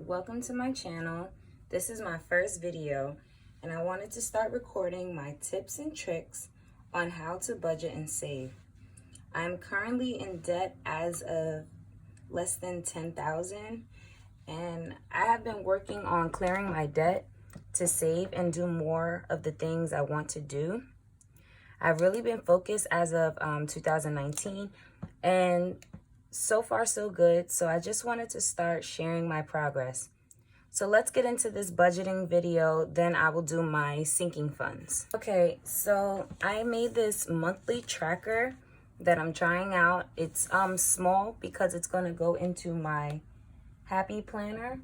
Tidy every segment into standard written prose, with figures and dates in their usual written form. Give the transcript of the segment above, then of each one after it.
welcome to my channel. This is my first video and I wanted to start recording my tips and tricks on how to budget and save. I'm currently in debt as of less than $10,000 and I have been working on clearing my debt to save and do more of the things I want to do. I've really been focused as of 2019 and so far so good. So I just wanted to start sharing my progress. So let's get into this budgeting video, then I will do my sinking funds. Okay, so I made this monthly tracker that I'm trying out. It's small because it's gonna go into my happy planner.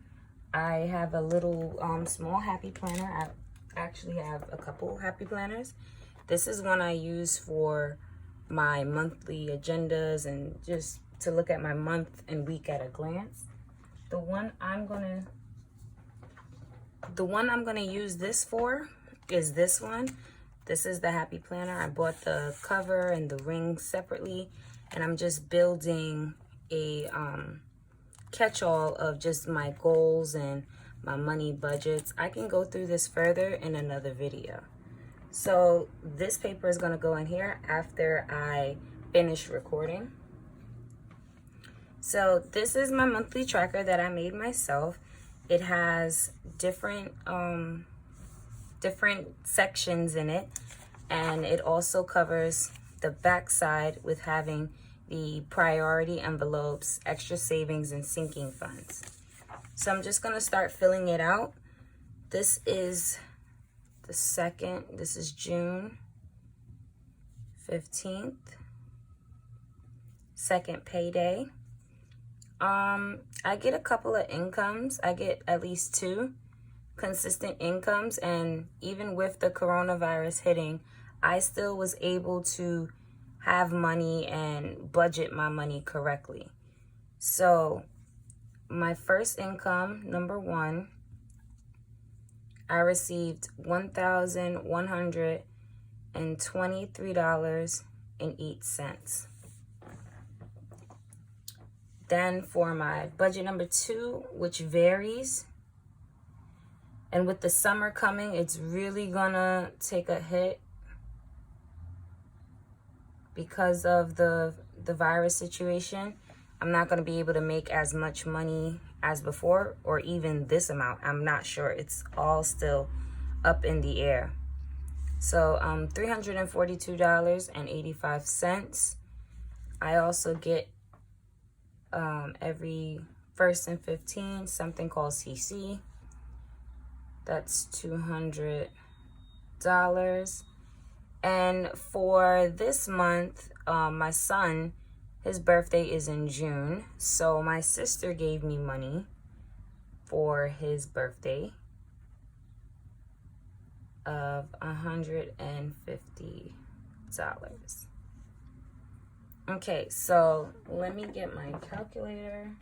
I have a little small happy planner. I actually have a couple happy planners. This is one I use for my monthly agendas and just to look at my month and week at a glance. The one I'm gonna use this for is this one. This is the happy planner. I bought the cover and the ring separately, and I'm just building a catch-all of just my goals and my money budgets. I can go through this further in another video. So this paper is going to go in here after I finish recording. So this is my monthly tracker that I made myself. It has different sections in it, and it also covers the back side with having the priority envelopes, extra savings, and sinking funds. So I'm just going to start filling it out. This is the second, this is June 15th, second payday. I get a couple of incomes. I get at least 2 consistent incomes, and even with the coronavirus hitting, I still was able to have money and budget my money correctly. So my first income, number 1, I received $1,123.08. Then for my budget number 2, which varies, and with the summer coming, it's really gonna take a hit because of the virus situation. I'm not gonna be able to make as much money as before, or even this amount. I'm not sure. It's all still up in the air. So $342.85. I also get every 1st and 15th something called CC. That's $200. And for this month, my son, his birthday is in June, so my sister gave me money for his birthday of $150. Okay, so let me get my calculator.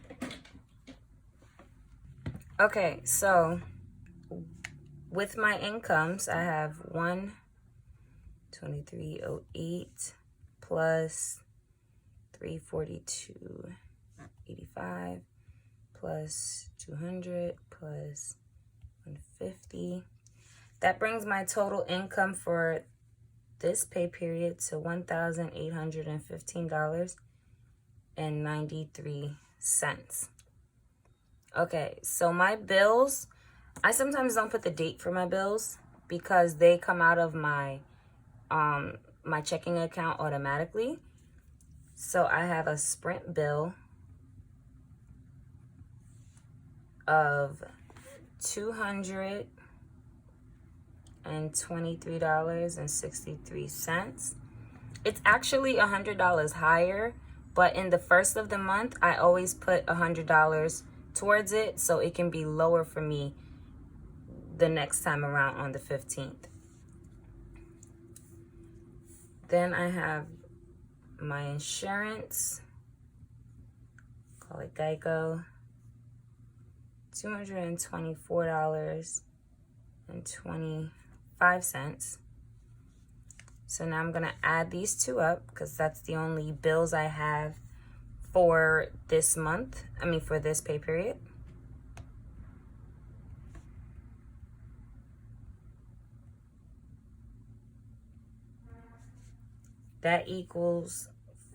Okay, so with my incomes, I have 123.08 plus 342.85 plus 200 plus 150. That brings my total income for this pay period to $1,815.93. Okay, so my bills, I sometimes don't put the date for my bills because they come out of my my checking account automatically. So I have a Sprint bill of $223.63. It's actually $100 higher, but in the first of the month, I always put $100 towards it so it can be lower for me the next time around on the 15th. Then I have my insurance, call it Geico, $224.25. So now I'm gonna add these 2 up because that's the only bills I have for this month, for this pay period. That equals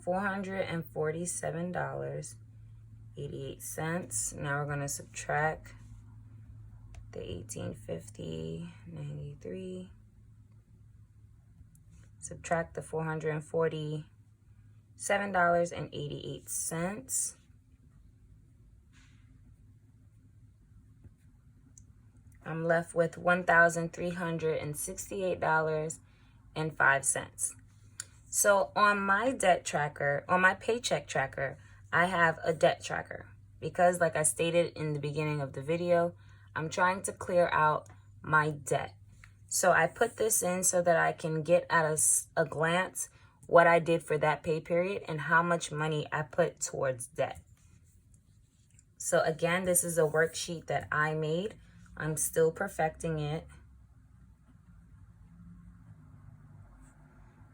$447.88. Now we're going to subtract the $1850.93. Subtract the $447.88. I'm left with $1,368.05. So on my debt tracker, on my paycheck tracker, I have a debt tracker because, like I stated in the beginning of the video, I'm trying to clear out my debt. So I put this in so that I can get at a glance what I did for that pay period and how much money I put towards debt. So again, this is a worksheet that I made. I'm still perfecting it.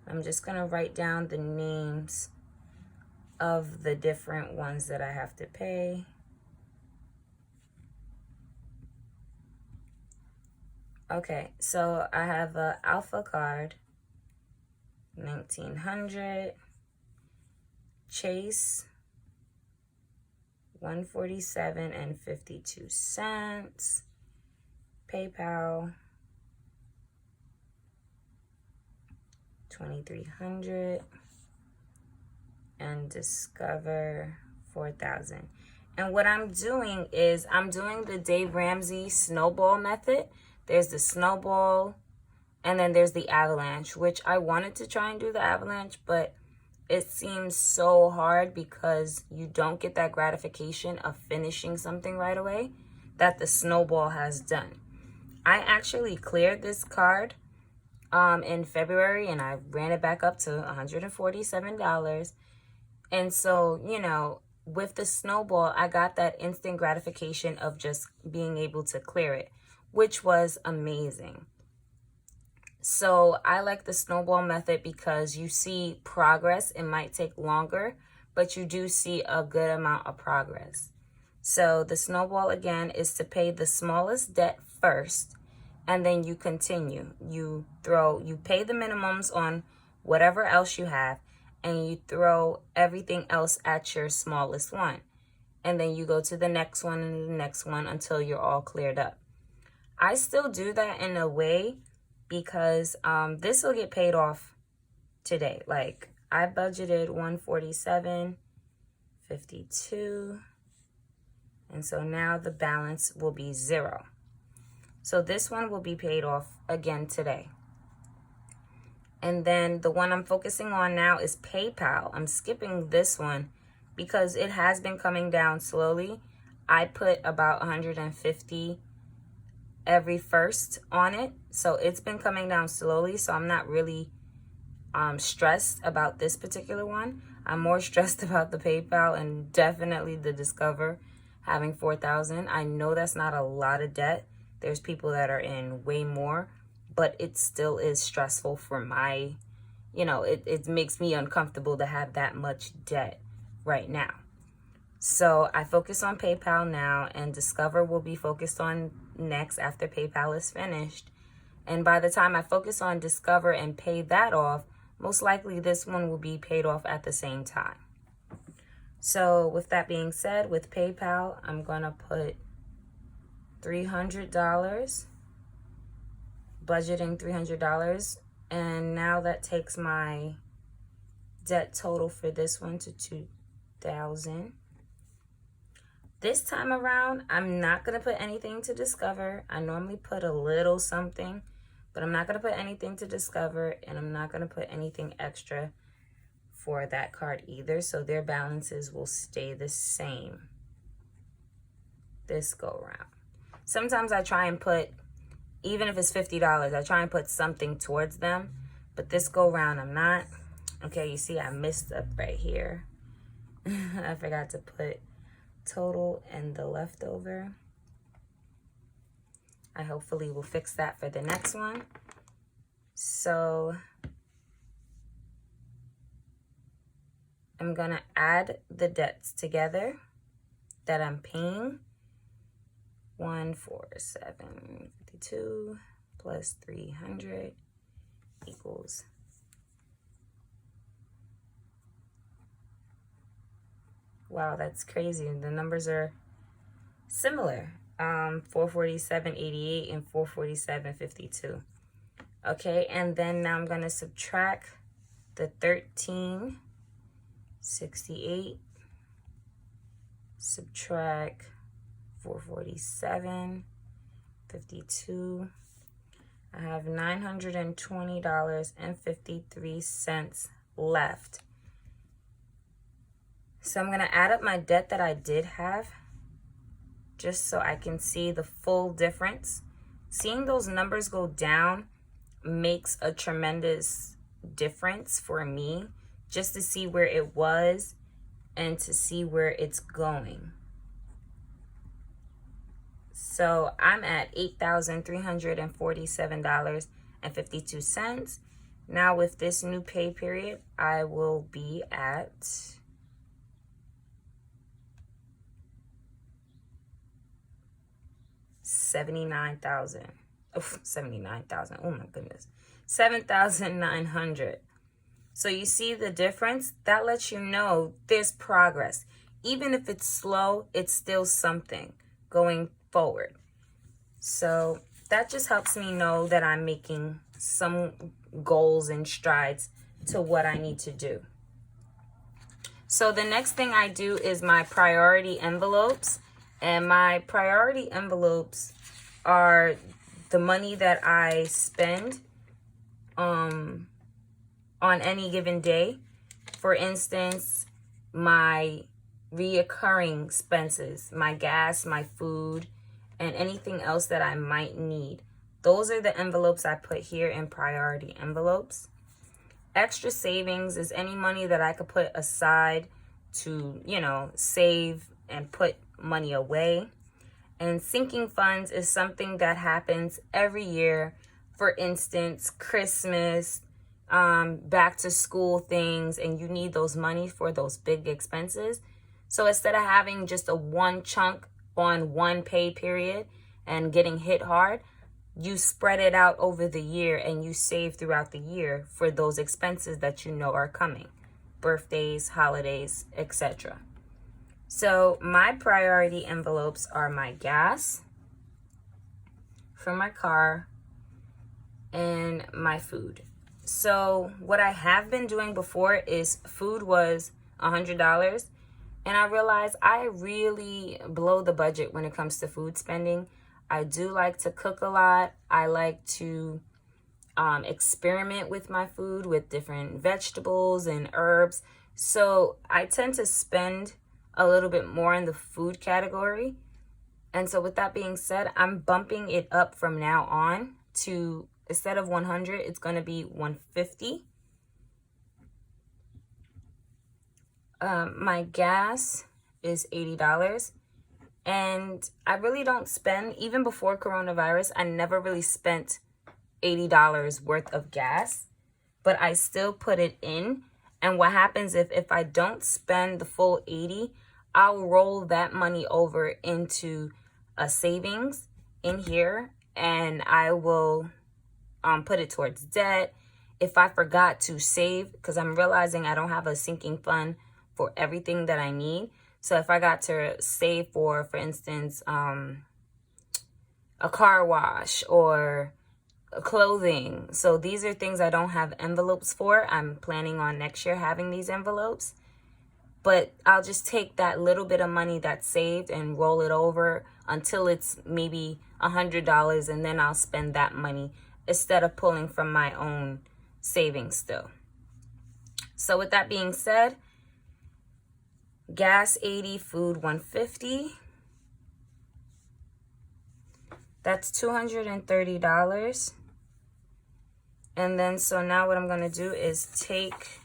I'm just going to write down the names of the different ones that I have to pay. Okay, so I have a Alpha card, 1900, Chase, 147.52, PayPal, 2300, and Discover 4000. And what I'm doing is I'm doing the Dave Ramsey snowball method. There's the snowball and then there's the avalanche, which I wanted to try and do the avalanche, but it seems so hard because you don't get that gratification of finishing something right away that the snowball has done. I actually cleared this card in February and I ran it back up to $147. And so, you know, with the snowball, I got that instant gratification of just being able to clear it, which was amazing. So I like the snowball method because you see progress. It might take longer, but you do see a good amount of progress. So the snowball, again, is to pay the smallest debt first, and then you continue. You pay the minimums on whatever else you have, and you throw everything else at your smallest one. And then you go to the next one and the next one until you're all cleared up. I still do that in a way because this will get paid off today. Like, I budgeted $147.52. And so now the balance will be 0. So this one will be paid off again today. And then the one I'm focusing on now is PayPal. I'm skipping this one because it has been coming down slowly. I put about $150 every first on it. So it's been coming down slowly. So I'm not really stressed about this particular one. I'm more stressed about the PayPal and definitely the Discover having 4,000. I know that's not a lot of debt. There's people that are in way more, but it still is stressful for my, you know, it makes me uncomfortable to have that much debt right now. So I focus on PayPal now, and Discover will be focused on next after PayPal is finished. And by the time I focus on Discover and pay that off, most likely this one will be paid off at the same time. So with that being said, with PayPal, I'm going to put $300, budgeting $300. And now that takes my debt total for this one to $2,000. This time around, I'm not going to put anything to Discover. I normally put a little something, but I'm not going to put anything to Discover, and I'm not going to put anything extra for that card either. So their balances will stay the same this go around. Sometimes I try and put, even if it's $50, I try and put something towards them, but this go around I'm not. Okay, you see I missed up right here. I forgot to put total and the leftover. I hopefully will fix that for the next one. So I'm gonna add the debts together that I'm paying. 147.52 plus 300 equals Wow, that's crazy. The numbers are similar. 447.88 and 447.52. Okay, and then now I'm going to subtract the 13.68, subtract 447.52. I have $920.53 left. So I'm going to add up my debt that I did have, just so I can see the full difference. Seeing those numbers go down makes a tremendous difference for me, just to see where it was and to see where it's going. So I'm at $8,347.52. Now with this new pay period, I will be at $79,000. Oh, $79,000. Oh my goodness. $7,900. So you see the difference? That lets you know there's progress. Even if it's slow, it's still something going forward. So that just helps me know that I'm making some goals and strides to what I need to do. So the next thing I do is my priority envelopes. And my priority envelopes are the money that I spend on any given day. For instance, my reoccurring expenses, my gas, my food, and anything else that I might need. Those are the envelopes I put here in priority envelopes. Extra savings is any money that I could put aside to, save and put money away. And sinking funds is something that happens every year. For instance, Christmas, back to school things, and you need those money for those big expenses. So instead of having just a one chunk on one pay period and getting hit hard, you spread it out over the year and you save throughout the year for those expenses that you know are coming. Birthdays, holidays, etc. So my priority envelopes are my gas for my car and my food. So what I have been doing before is food was $100, and I realized I really blow the budget when it comes to food spending. I do like to cook a lot. I like to experiment with my food with different vegetables and herbs. So I tend to spend a little bit more in the food category. And so with that being said, I'm bumping it up from now on to, instead of 100, it's going to be 150. My gas is $80. And I really don't spend, even before coronavirus, I never really spent $80 worth of gas, but I still put it in. And what happens if I don't spend the full 80, I'll roll that money over into a savings in here, and I will put it towards debt. If I forgot to save, because I'm realizing I don't have a sinking fund for everything that I need. So if I got to save for instance, a car wash or clothing. So these are things I don't have envelopes for. I'm planning on next year having these envelopes. But I'll just take that little bit of money that's saved and roll it over until it's maybe $100, and then I'll spend that money instead of pulling from my own savings still. So with that being said, gas 80, food 150. That's $230. And then so now what I'm going to do is take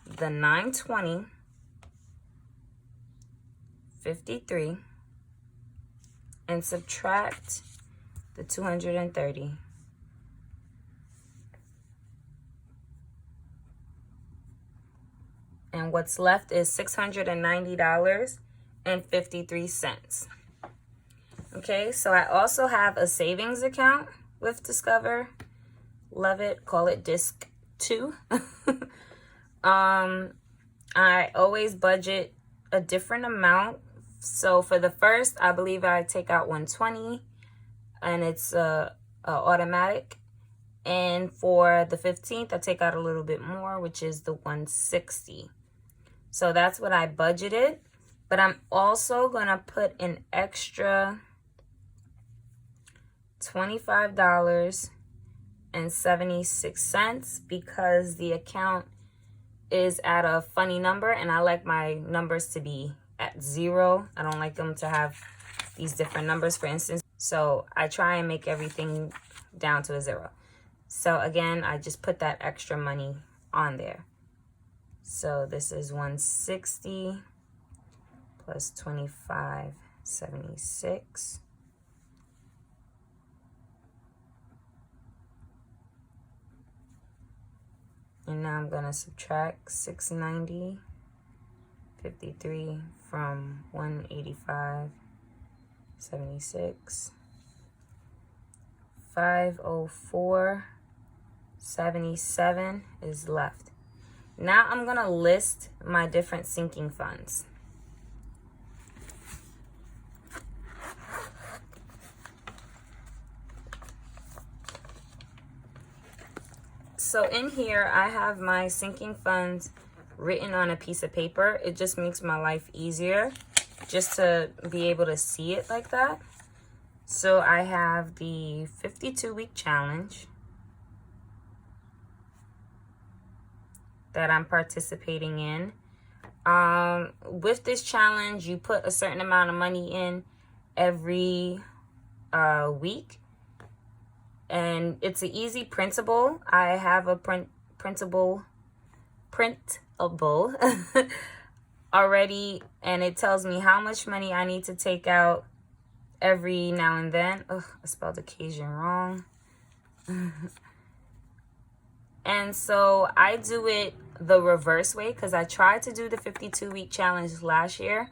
the 920.53 and subtract the 230. And what's left is $690.53. Okay, so I also have a savings account with Discover. Love it. Call it Disc 2. I always budget a different amount. So for the first, I believe I take out 120, and it's automatic. And for the 15th, I take out a little bit more, which is the 160. So that's what I budgeted. But I'm also going to put an extra $25.76 because the account is at a funny number, and I like my numbers to be at 0. I don't like them to have these different numbers, for instance. So I try and make everything down to a 0. So again, I just put that extra money on there. So this is 160 plus 25.76. And now I'm going to subtract 690.53 from 185.76. 504.77 is left. Now I'm going to list my different sinking funds. So in here, I have my sinking funds written on a piece of paper. It just makes my life easier just to be able to see it like that. So I have the 52-week challenge that I'm participating in. With this challenge, you put a certain amount of money in every week. And it's an easy printable. I have a printable already, and it tells me how much money I need to take out every now and then. Ugh, I spelled occasion wrong. And so I do it the reverse way because I tried to do the 52-week challenge last year.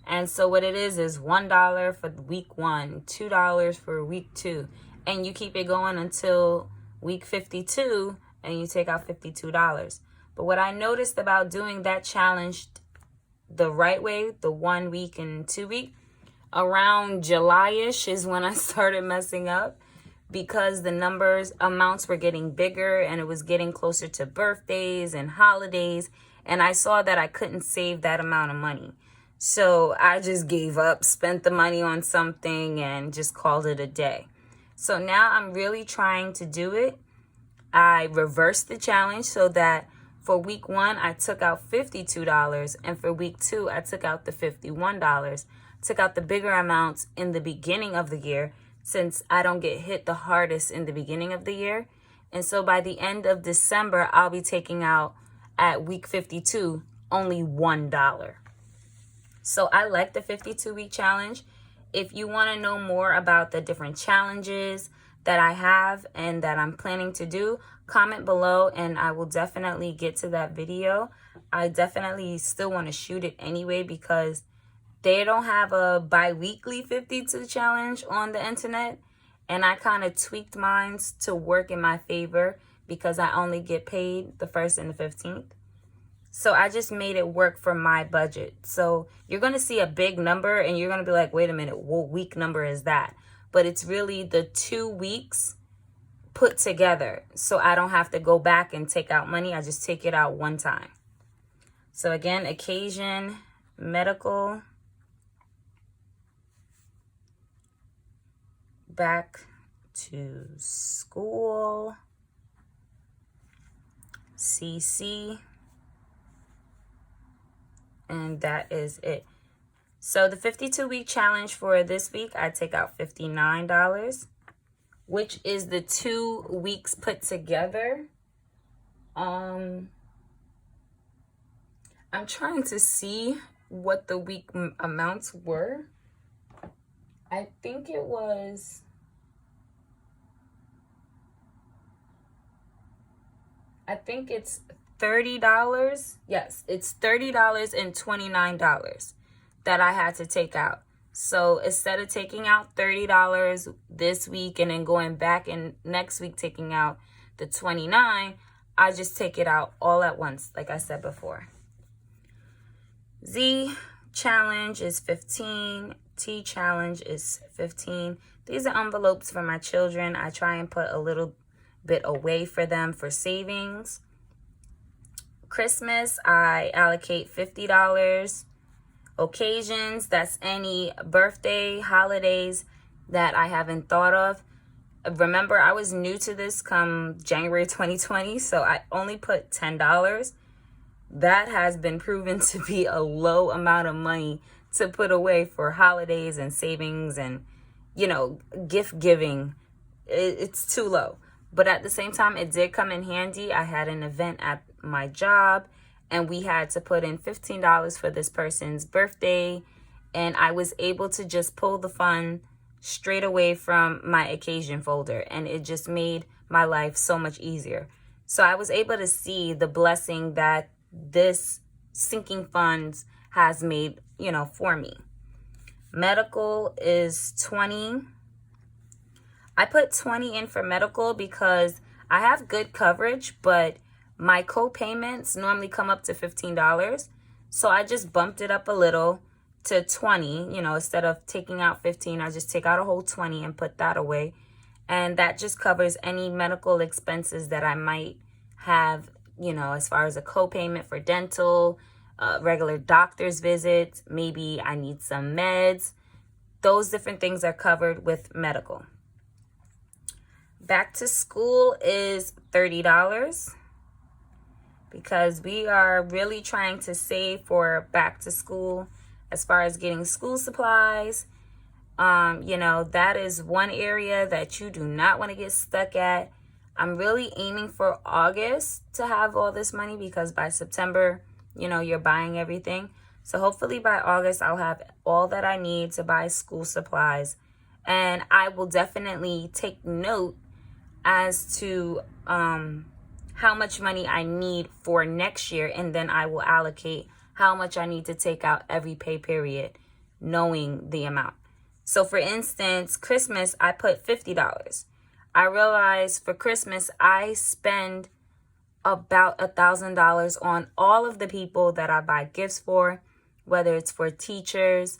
And so what it is $1 for week 1, $2 for week 2. And you keep it going until week 52 and you take out $52. But what I noticed about doing that challenge the right way, the 1 week and 2 week, around July-ish is when I started messing up because the amounts were getting bigger and it was getting closer to birthdays and holidays. And I saw that I couldn't save that amount of money. So I just gave up, spent the money on something and just called it a day. So now I'm really trying to do it. I reversed the challenge so that for week 1, I took out $52. And for week 2, I took out the $51. Took out the bigger amounts in the beginning of the year since I don't get hit the hardest in the beginning of the year. And so by the end of December, I'll be taking out at week 52 only $1. So I like the 52-week challenge. If you want to know more about the different challenges that I have and that I'm planning to do, comment below and I will definitely get to that video. I definitely still want to shoot it anyway because they don't have a bi-weekly 52 challenge on the internet. And I kind of tweaked mine to work in my favor because I only get paid the 1st and the 15th. So I just made it work for my budget. So you're going to see a big number and you're going to be like, wait a minute, what week number is that? But it's really the 2 weeks put together. So I don't have to go back and take out money. I just take it out one time. So again, occasion, medical, back to school, CC, and that is it. So the 52-week challenge for this week, I take out $59, which is the 2 weeks put together. I'm trying to see what the week amounts were. I think it was... I think it's $30. Yes, it's $30 and $29 that I had to take out. So instead of taking out $30 this week and then going back and next week taking out the $29, I just take it out all at once, like I said before. Z, challenge is 15. Tea challenge is 15. These are envelopes for my children. I try and put a little bit away for them for savings. Christmas, I allocate $50. Occasions, that's any birthday, holidays that I haven't thought of. Remember, I was new to this come January 2020, so I only put $10. That has been proven to be a low amount of money to put away for holidays and savings and, gift giving. It's too low. But at the same time, it did come in handy. I had an event at my job, and we had to put in $15 for this person's birthday, and I was able to just pull the fund straight away from my occasion folder, and it just made my life so much easier. So I was able to see the blessing that this sinking funds has made, for me. Medical is 20. I put 20 in for medical because I have good coverage, but my co-payments normally come up to $15. So I just bumped it up a little to 20. Instead of taking out 15, I just take out a whole 20 and put that away. And that just covers any medical expenses that I might have, as far as a co-payment for dental, regular doctor's visits, maybe I need some meds. Those different things are covered with medical. Back to school is $30 because we are really trying to save for back to school as far as getting school supplies. That is one area that you do not want to get stuck at. I'm really aiming for August to have all this money because by September, you're buying everything. So hopefully by August, I'll have all that I need to buy school supplies. And I will definitely take note as to how much money I need for next year, and then I will allocate how much I need to take out every pay period, knowing the amount. So for instance, Christmas, I put $50. I realized for Christmas, I spend about $1,000 on all of the people that I buy gifts for, whether it's for teachers,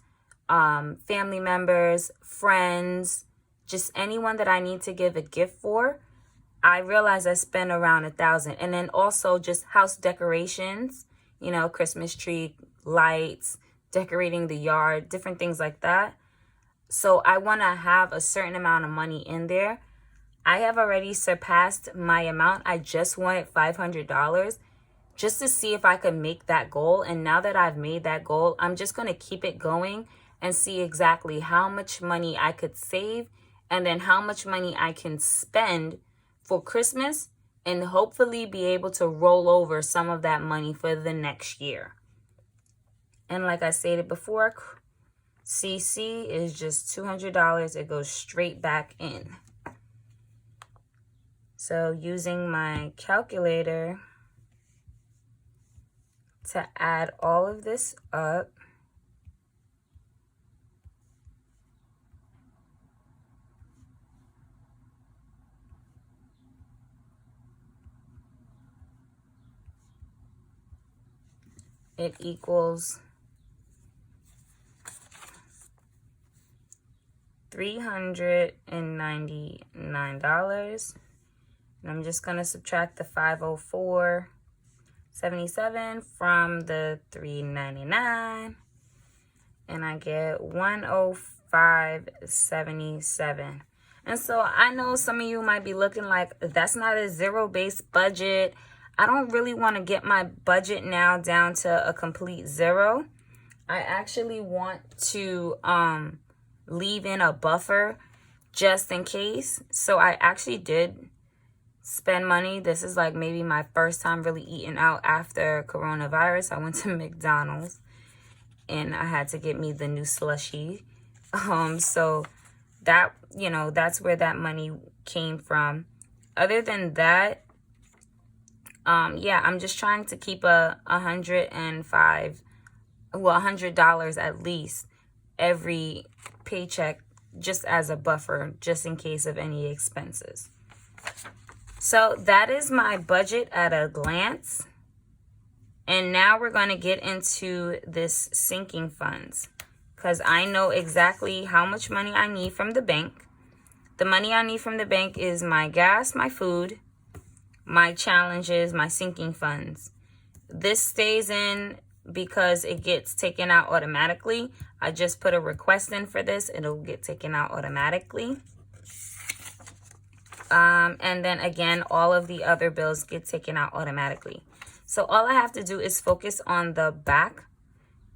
family members, friends, just anyone that I need to give a gift for. I realize I spend around $1,000. And then also just house decorations, Christmas tree, lights, decorating the yard, different things like that. So I want to have a certain amount of money in there. I have already surpassed my amount. I just wanted $500 just to see if I could make that goal. And now that I've made that goal, I'm just going to keep it going and see exactly how much money I could save and then how much money I can spend for Christmas, and hopefully be able to roll over some of that money for the next year. And like I stated before, CC is just $200. It goes straight back in. So using my calculator to add all of this up, it equals $399. And I'm just going to subtract the $504.77 from the $399. And I get $105.77. And so I know some of you might be looking like, that's not a zero-based budget. I don't really want to get my budget now down to a complete zero. I actually want to leave in a buffer just in case. So I actually did spend money. This is like maybe my first time really eating out after coronavirus. I went to McDonald's and I had to get me the new slushie. So that, that's where that money came from. Other than that, I'm just trying to keep $100 at least every paycheck just as a buffer, just in case of any expenses. So that is my budget at a glance. And now we're going to get into this sinking funds, because I know exactly how much money I need from the bank. The money I need from the bank is my gas, my food, my challenges, my sinking funds. This stays in because it gets taken out automatically. I just put a request in for this. It'll get taken out automatically. And then again, all of the other bills get taken out automatically. So all I have to do is focus on the back,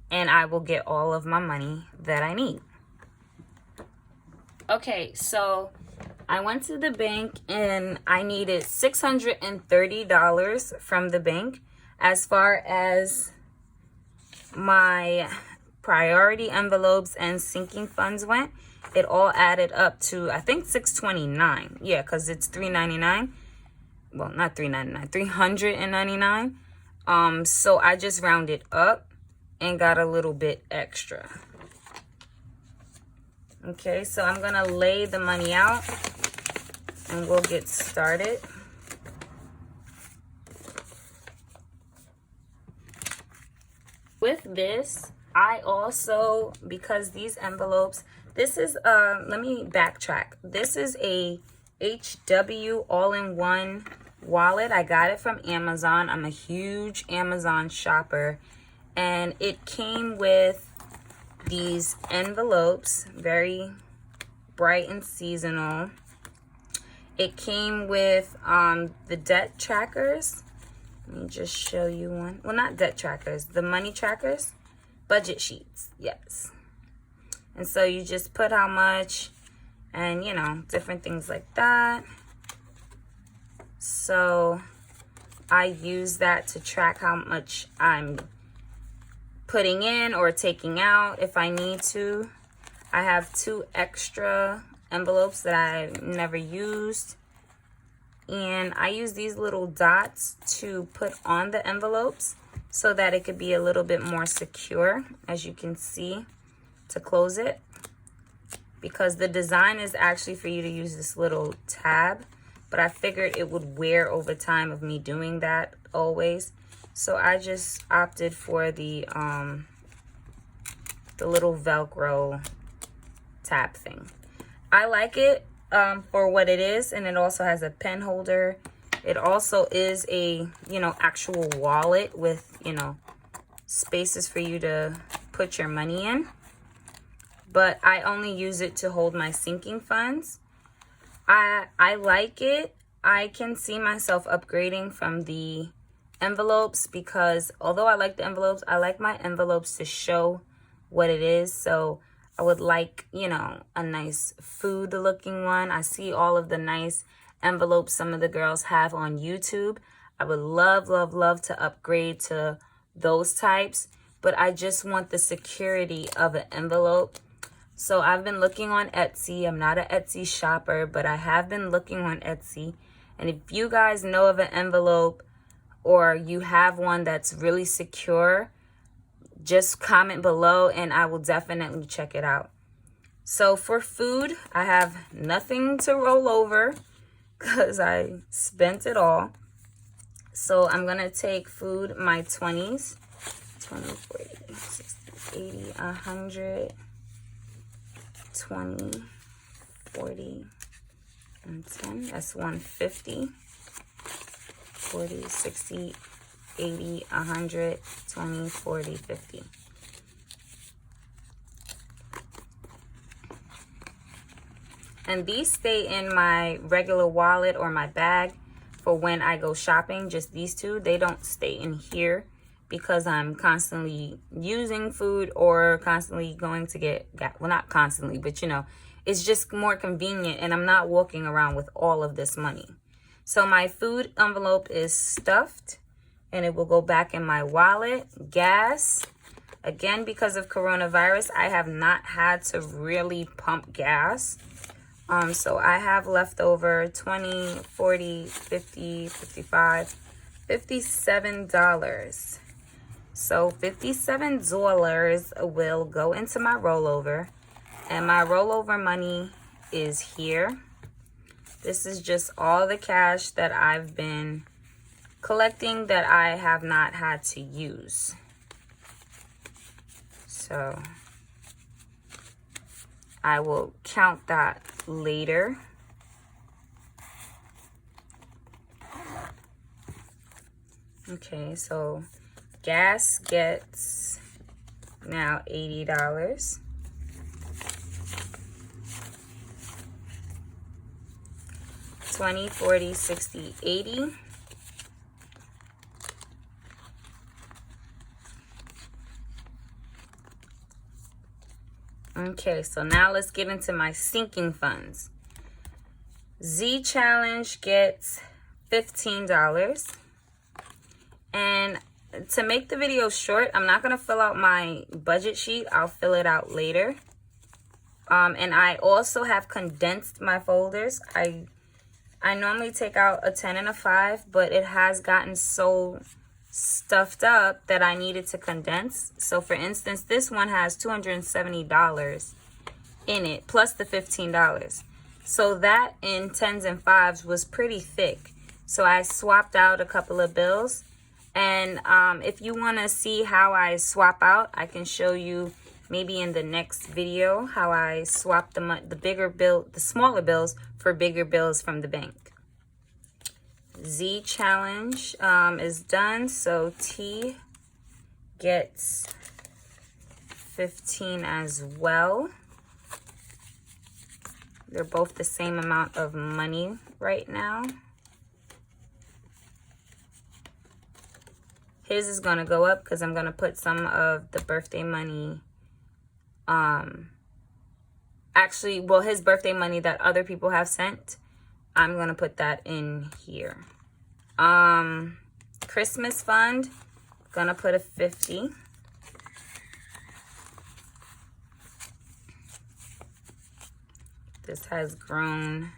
and I will get all of my money that I need. Okay, so I went to the bank and I needed $630 from the bank. As far as my priority envelopes and sinking funds went, it all added up to, I think, $629. Yeah, because it's $399. Well, not $399, $399. So I just rounded up and got a little bit extra. Okay, so I'm gonna lay the money out and we'll get started. With this, I also, because these envelopes, this is, let me backtrack. This is a HW all-in-one wallet. I got it from Amazon. I'm a huge Amazon shopper. And it came with these envelopes, very bright and seasonal. It came with the debt trackers. Let me just show you one. Well, not debt trackers, the money trackers, budget sheets, yes. And so you just put how much and, you know, different things like that. So I use that to track how much I'm putting in or taking out if I need to. I have 2 extra envelopes that I've never used. And I use these little dots to put on the envelopes so that it could be a little bit more secure, as you can see, to close it. Because the design is actually for you to use this little tab, but I figured it would wear over time of me doing that always. So I just opted for the little Velcro tab thing. I like it for what it is, and it also has a pen holder. It also is a, you know, actual wallet with, you know, spaces for you to put your money in. But I only use it to hold my sinking funds. I like it. I can see myself upgrading from the envelopes, because although I like the envelopes, I like my envelopes to show what it is. So I would like, you know, a nice food looking one. I see all of the nice envelopes some of the girls have on YouTube. I would love, love, love to upgrade to those types, but I just want the security of an envelope. So I've been looking on Etsy. I'm not an Etsy shopper, but I have been looking on Etsy. And if you guys know of an envelope or you have one that's really secure, just comment below and I will definitely check it out. So for food, I have nothing to roll over because I spent it all. So I'm going to take food, my 20s, 20, 40, 60, 80, 100, 20, 40, and 10. That's 150, 40, 60, 80, 100, 20, 40, 50. And these stay in my regular wallet or my bag for when I go shopping. Just these two, they don't stay in here because I'm constantly using food or constantly going to get, well, not constantly, but you know, it's just more convenient and I'm not walking around with all of this money. So my food envelope is stuffed and it will go back in my wallet. Gas, again, because of coronavirus, I have not had to really pump gas. So I have leftover 20, 40, 50, 55, $57. So $57 will go into my rollover, and my rollover money is here. This is just all the cash that I've been collecting that I have not had to use. So I will count that later. Okay, so gas gets now $80. $20, $40, $60, $80. Okay, so now let's get into my sinking funds. Z Challenge gets $15. And to make the video short, I'm not going to fill out my budget sheet. I'll fill it out later. And I also have condensed my folders. I normally take out a 10 and a 5, but it has gotten so stuffed up that I needed to condense. So for instance, this one has $270 in it, plus the $15. So that in 10s and 5s was pretty thick. So I swapped out a couple of bills. And if you want to see how I swap out, I can show you maybe in the next video how I swap the smaller bills for bigger bills from the bank. Z Challenge is done, so T gets 15 as well. They're both the same amount of money right now. His is going to go up because I'm going to put some of the birthday money. Actually, well, his birthday money that other people have sent, I'm going to put that in here. Christmas fund, going to put a 50. This has grown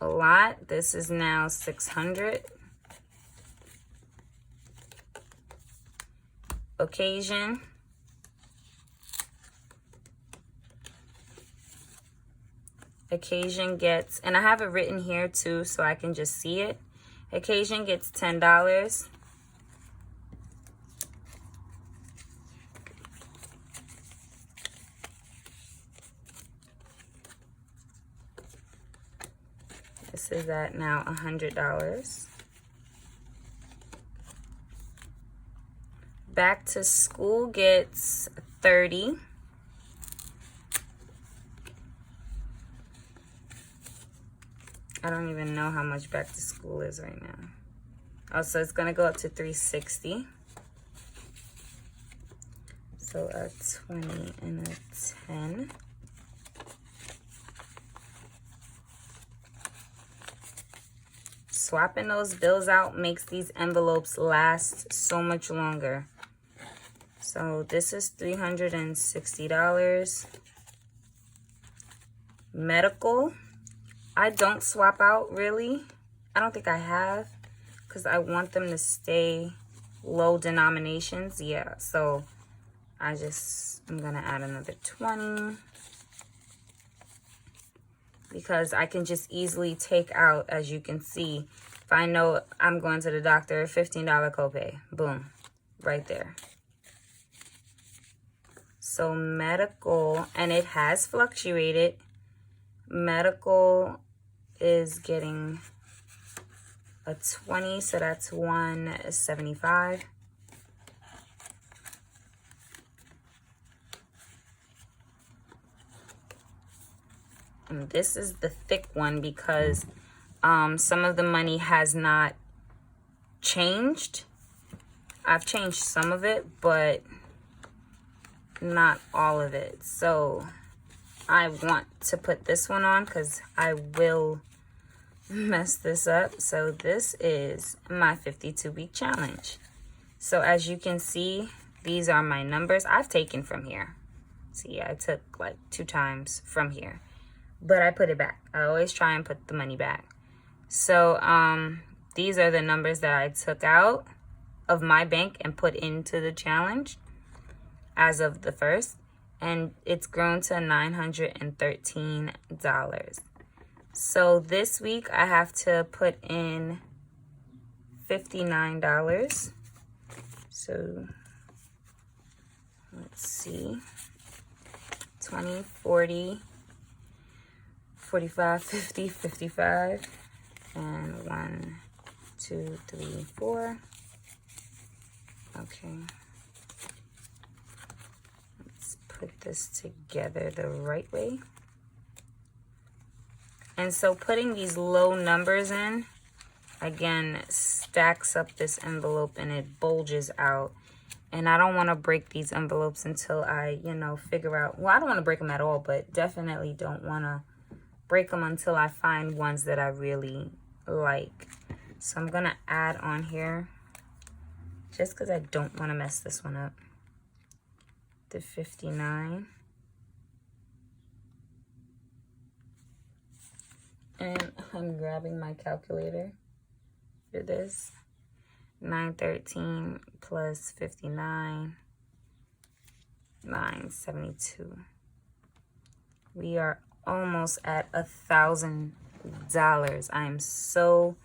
a lot. This is now 600. Occasion. Occasion gets, and I have it written here too so I can just see it. Occasion gets $10. This is at now $100. Back to school gets 30. I don't even know how much back to school is right now. Oh, so it's gonna go up to 360. So a 20 and a 10. Swapping those bills out makes these envelopes last so much longer. So this is $360. Medical. I don't swap out really. I don't think I have because I want them to stay low denominations. Yeah, so I'm going to add another 20 because I can just easily take out, as you can see, if I know I'm going to the doctor, $15 copay. Boom, right there. So medical, and it has fluctuated. Medical is getting a 20, so that's $175. And this is the thick one because some of the money has not changed. I've changed some of it, but not all of it. So I want to put this one on because I will mess this up. So this is my 52-week challenge. So as you can see, these are my numbers I've taken from here. See, I took like 2 times from here, but I put it back. I always try and put the money back. So these are the numbers that I took out of my bank and put into the challenge as of the 1st. And it's grown to $913. So this week I have to put in $59. So let's see, 20, 40, 45, 50, 55, and 1, 2, 3, 4. Okay. Let's put this together the right way. And so putting these low numbers in, again, stacks up this envelope and it bulges out. And I don't want to break these envelopes until I, you know, figure out, well, I don't want to break them at all, but definitely don't want to break them until I find ones that I really like. So I'm going to add on here, just because I don't want to mess this one up, the 59. And I'm grabbing my calculator for this. 913 plus 59, 972. We are almost at $1,000. I am so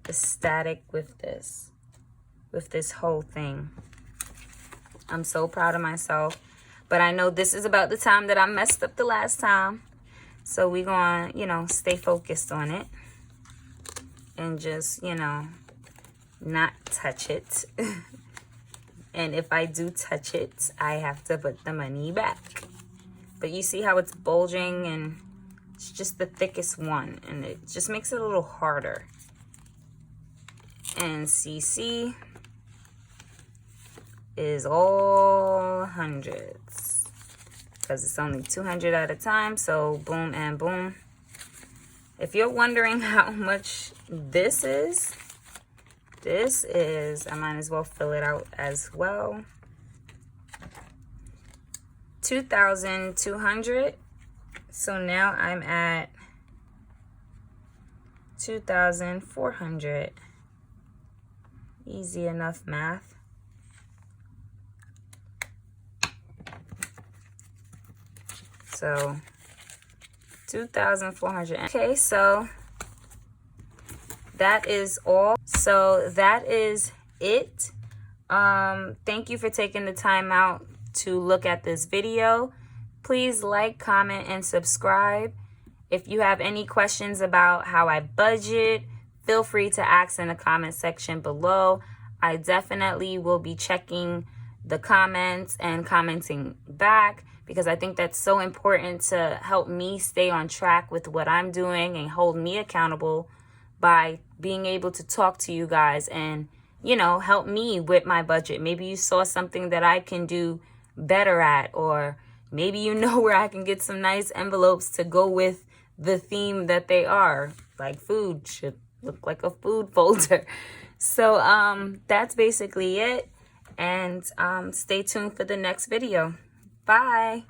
ecstatic with this whole thing. I'm so proud of myself, but I know this is about the time that I messed up the last time. So we're going to, you know, stay focused on it and just, you know, not touch it. And if I do touch it, I have to put the money back. But you see how it's bulging, and it's just the thickest one, and it just makes it a little harder. And CC is all hundreds because it's only 200 at a time. So boom and boom. If you're wondering how much this is, I might as well fill it out as well. 2,200. So now I'm at 2,400. Easy enough math. So 2,400. Okay, so that is all. So that is it. Thank you for taking the time out to look at this video. Please like, comment, and subscribe. If you have any questions about how I budget, feel free to ask in the comment section below. I definitely will be checking the comments and commenting back, because I think that's so important to help me stay on track with what I'm doing and hold me accountable by being able to talk to you guys and, you know, help me with my budget. Maybe you saw something that I can do better at, or maybe you know where I can get some nice envelopes to go with the theme that they are. Like food should look like a food folder. So that's basically it. And stay tuned for the next video. Bye.